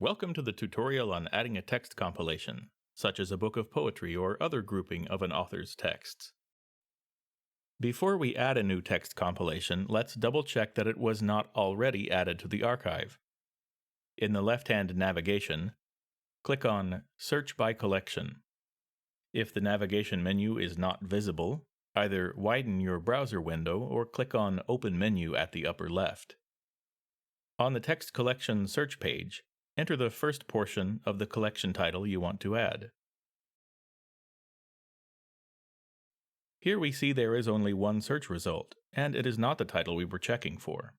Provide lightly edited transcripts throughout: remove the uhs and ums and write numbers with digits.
Welcome to the tutorial on adding a text compilation, such as a book of poetry or other grouping of an author's texts. Before we add a new text compilation, let's double-check that it was not already added to the archive. In the left-hand navigation, click on Search by Collection. If the navigation menu is not visible, either widen your browser window or click on Open Menu at the upper left. On the text collection search page, enter the first portion of the collection title you want to add. Here we see there is only one search result, and it is not the title we were checking for.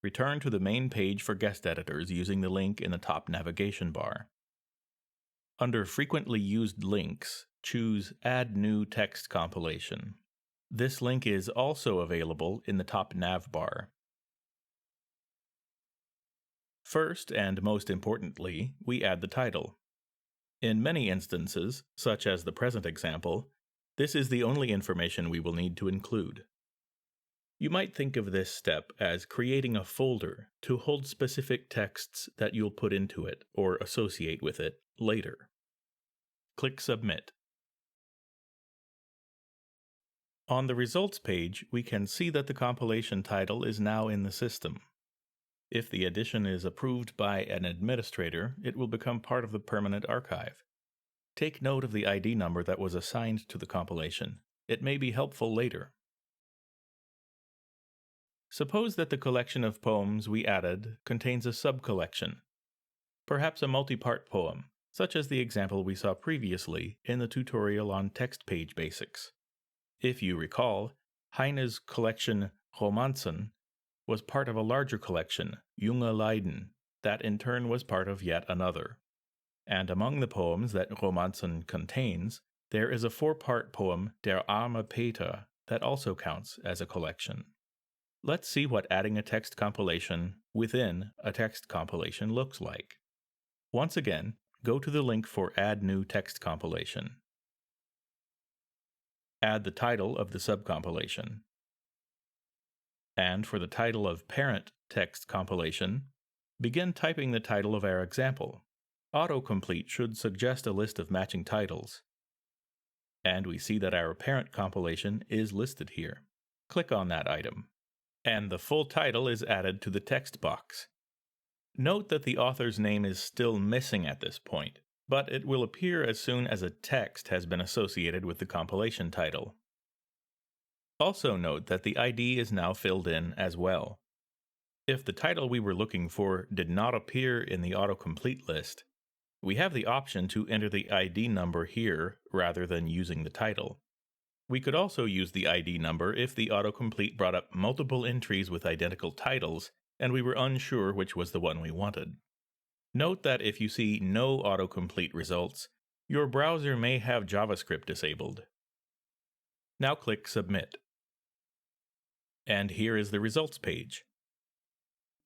Return to the main page for guest editors using the link in the top navigation bar. Under Frequently Used Links, choose Add New Text Compilation. This link is also available in the top nav bar. First, and most importantly, we add the title. In many instances, such as the present example, this is the only information we will need to include. You might think of this step as creating a folder to hold specific texts that you'll put into it or associate with it later. Click Submit. On the results page, we can see that the compilation title is now in the system. If the addition is approved by an administrator, it will become part of the permanent archive. Take note of the ID number that was assigned to the compilation. It may be helpful later. Suppose that the collection of poems we added contains a sub-collection, perhaps a multi-part poem, such as the example we saw previously in the tutorial on text page basics. If you recall, Heine's collection Romanzen was part of a larger collection, Junge Leiden, that in turn was part of yet another. And among the poems that Romanzen contains, there is a 4-part poem, Der arme Peter, that also counts as a collection. Let's see what adding a text compilation within a text compilation looks like. Once again, go to the link for Add New Text Compilation. Add the title of the subcompilation. And for the title of Parent Text Compilation, begin typing the title of our example. Autocomplete should suggest a list of matching titles. And we see that our parent compilation is listed here. Click on that item. And the full title is added to the text box. Note that the author's name is still missing at this point, but it will appear as soon as a text has been associated with the compilation title. Also note that the ID is now filled in as well. If the title we were looking for did not appear in the autocomplete list, we have the option to enter the ID number here rather than using the title. We could also use the ID number if the autocomplete brought up multiple entries with identical titles and we were unsure which was the one we wanted. Note that if you see no autocomplete results, your browser may have JavaScript disabled. Now click Submit. And here is the results page.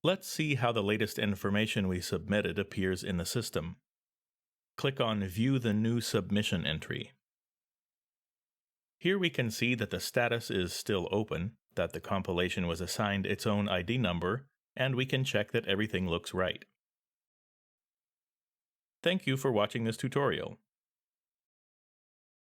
Let's see how the latest information we submitted appears in the system. Click on View the New Submission entry. Here we can see that the status is still open, that the compilation was assigned its own ID number, and we can check that everything looks right. Thank you for watching this tutorial.